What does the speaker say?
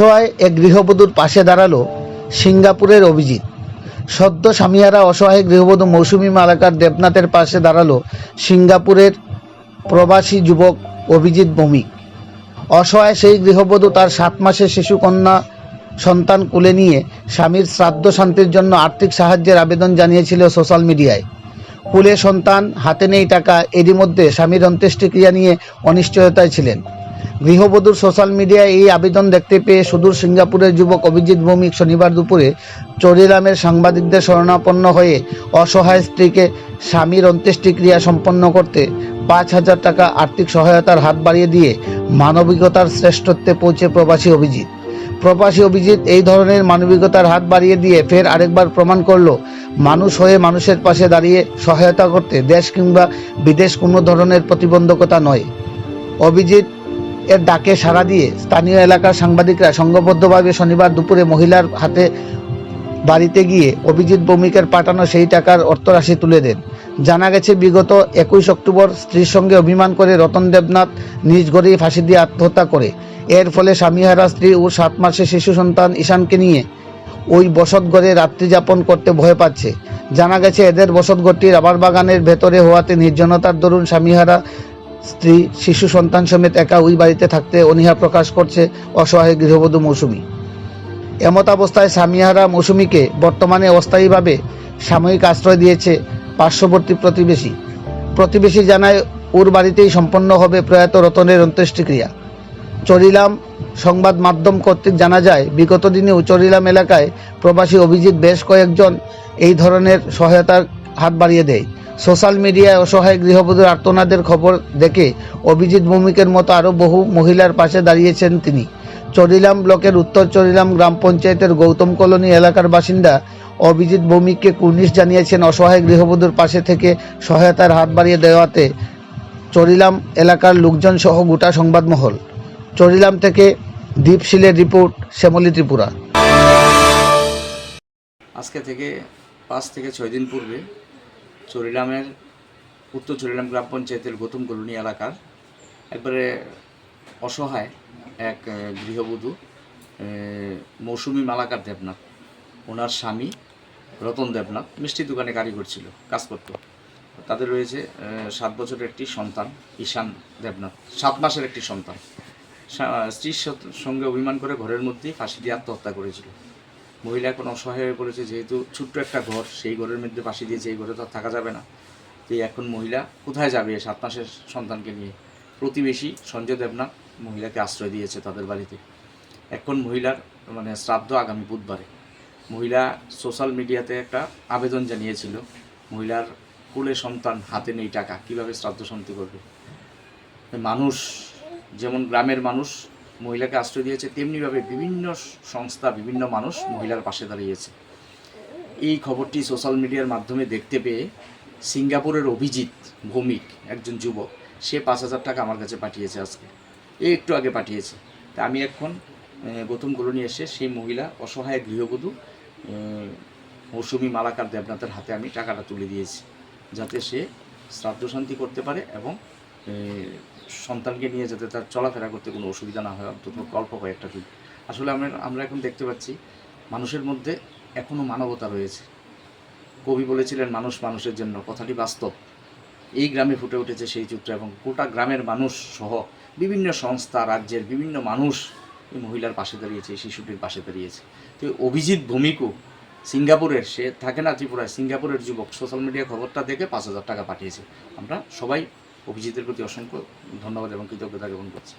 অসহায় এক গৃহবধূর পাশে দাঁড়ালো সিঙ্গাপুরের অভিজিৎ। সদ্য স্বামীহারা অসহায় গৃহবধূ মৌসুমী মালাকার দেবনাথের পাশে দাঁড়ালো সিঙ্গাপুরের প্রবাসী যুবক অভিজিৎ ভৌমিক। অসহায় সেই গৃহবধূ তার 7 মাসের শিশুকন্যা সন্তান কোলে নিয়ে স্বামীর শ্রাদ্ধ শান্তির জন্য আর্থিক সাহায্যের আবেদন জানিয়েছিল সোশ্যাল মিডিয়ায়। কোলে সন্তান, হাতে নেই টাকা, এরই মধ্যে স্বামীর অন্ত্যেষ্টিক্রিয়া নিয়ে অনিশ্চয়তায় ছিলেন গৃহবধূর। সোশ্যাল মিডিয়ায় এই আবেদন দেখতে পেয়ে সুদূর সিঙ্গাপুরের যুবক অভিজিৎ ভৌমিক শনিবার দুপুরে চরিলামের সাংবাদিকদের শরণাপন্ন হয়ে অসহায় স্ত্রীকে স্বামীর অন্ত্যেষ্টিক্রিয়া সম্পন্ন করতে 5,000 টাকা আর্থিক সহায়তার হাত বাড়িয়ে দিয়ে মানবিকতার শ্রেষ্ঠত্বে পৌঁছে প্রবাসী অভিজিৎ এই ধরনের মানবিকতার হাত বাড়িয়ে দিয়ে ফের আরেকবার প্রমাণ করলো মানুষ হয়ে মানুষের পাশে দাঁড়িয়ে সহায়তা করতে দেশ কিংবা বিদেশ কোনো ধরনের প্রতিবন্ধকতা নয়। অভিজিৎ এর ডাকে সাড়া দিয়ে স্থানীয় এলাকার সাংবাদিকরা সংঘবদ্ধভাবে শনিবার দুপুরে মহিলার হাতে বাড়িতে গিয়ে অভিজিৎ ভৌমিকের পাঠানো সেই টাকার অর্থরাশি তুলে দেন। জানা গেছে, বিগত 21 অক্টোবর স্ত্রীর সঙ্গে অভিমান করে রতন দেবনাথ নিজ ঘরেই ফাঁসি দিয়ে আত্মহত্যা করে। এর ফলে স্বামীহারা স্ত্রী ও 7 মাসের শিশু সন্তান ঈশানকে নিয়ে ওই বসতঘরে রাত্রি যাপন করতে ভয় পাচ্ছে। জানা গেছে, এদের বসতঘরটি রাবার বাগানের ভেতরে হওয়াতে নির্জনতার দরুন স্বামীহারা স্ত্রী শিশু সন্তান সমেত একা ওই বাড়িতে থাকতে অনীহা প্রকাশ করছে অসহায় গৃহবধূ মৌসুমী। এমতাবস্থায় স্বামীহারা মৌসুমীকে বর্তমানে অস্থায়ীভাবে সাময়িক আশ্রয় দিয়েছে পার্শ্ববর্তী প্রতিবেশী জানায়, ওর বাড়িতেই সম্পন্ন হবে প্রয়াত রতনের অন্ত্যেষ্টিক্রিয়া। চরিলাম সংবাদ মাধ্যম কর্তৃক জানা যায়, বিগত দিনেও চরিলাম এলাকায় প্রবাসী অভিজিৎ বেশ কয়েকজন এই ধরনের সহায়তার হাত বাড়িয়ে দেয়। সোশ্যাল মিডিয়ায় অসহায় গৃহবধূর আর্তনাদের খবর দেখে অভিজিৎ ভৌমিকের মতো আরও বহু মহিলার পাশে দাঁড়িয়েছেন তিনি। চরিলাম ব্লকের উত্তর চরিলাম গ্রাম পঞ্চায়েতের গৌতম কলোনি এলাকার বাসিন্দা অভিজিৎ ভৌমিককে কুর্নিশ জানিয়েছেন অসহায় গৃহবধূর পাশে থেকে সহায়তার হাত বাড়িয়ে দেওয়াতে চরিলাম এলাকার লোকজন সহ গোটা সংবাদমহল। চরিলাম থেকে দীপশিলের রিপোর্ট, শ্যামলী ত্রিপুরা। আজকে থেকে 5 থেকে 6 দিন পূর্বে চরিলামের উত্তর চরিলাম গ্রাম পঞ্চায়েতের গৌতম কলোনি এলাকার একবারে অসহায় এক গৃহবধূ মৌসুমী মালাকার দেবনাথ, ওনার স্বামী রতন দেবনাথ মিষ্টি দোকানে কারিগর ছিল, কাজ করত। তাদের রয়েছে 7 বছরের একটি সন্তান ঈশান দেবনাথ, 7 মাসের একটি সন্তান। স্ত্রীর সঙ্গে অভিমান করে ঘরের মধ্যেই ফাঁসি দিয়ে আত্মহত্যা করেছিল। মহিলা এখন অসহায় হয়ে পড়েছে, যেহেতু ছোট্ট একটা ঘর, সেই ঘরের মধ্যে ফাঁসি দিয়েছে, এই ঘরে তো আর থাকা যাবে না। তো এখন মহিলা কোথায় যাবে 7 মাসের সন্তানকে নিয়ে? প্রতিবেশী সঞ্জয় দেবনাথ মহিলাকে আশ্রয় দিয়েছে তাদের বাড়িতে। এখন মহিলার শ্রাদ্ধ আগামী বুধবারে। মহিলা সোশ্যাল মিডিয়াতে একটা আবেদন জানিয়েছিল, মহিলার কোলে সন্তান, হাতে নেই টাকা, কীভাবে শ্রাদ্ধ শান্তি করবে। মানুষ যেমন গ্রামের মানুষ মহিলাকে আশ্রয় দিয়েছে, তেমনিভাবে বিভিন্ন সংস্থা, বিভিন্ন মানুষ মহিলার পাশে দাঁড়িয়েছে। এই খবরটি সোশ্যাল মিডিয়ার মাধ্যমে দেখতে পেয়ে সিঙ্গাপুরের অভিজিৎ ভৌমিক, একজন যুবক, সে 5,000 টাকা আমার কাছে পাঠিয়েছে, আজকে একটু আগে পাঠিয়েছে। তা আমি এখন গৌতম কলোনি এসে সেই মহিলা অসহায় গৃহবধূ মৌসুমী মালাকার দেবনাথের হাতে আমি টাকাটা তুলে দিয়েছি, যাতে সে শ্রাদ্ধ শান্তি করতে পারে এবং সন্তানকে নিয়ে যাতে তার চলাফেরা করতে কোনো অসুবিধা না হয়, অন্তত অল্প কয়েকটা দিন। আসলে আমরা এখন দেখতে পাচ্ছি মানুষের মধ্যে এখনও মানবতা রয়েছে। কবি বলেছিলেন, মানুষ মানুষের জন্য, কথাটি বাস্তব। এই গ্রামে ফুটে উঠেছে সেই চিত্র, এবং গোটা গ্রামের মানুষ সহ বিভিন্ন সংস্থা, রাজ্যের বিভিন্ন মানুষ এই মহিলার পাশে দাঁড়িয়েছে, এই শিশুটির পাশে দাঁড়িয়েছে। তো অভিজিৎ ভৌমিকও সিঙ্গাপুরের, সে থাকে না ত্রিপুরায়, সিঙ্গাপুরের যুবক, সোশ্যাল মিডিয়া খবরটা দেখে 5,000 টাকা পাঠিয়েছে। আমরা সবাই অভিজিতের প্রতি অসংখ্য ধন্যবাদ এবং কৃতজ্ঞতা জ্ঞাপন করছি।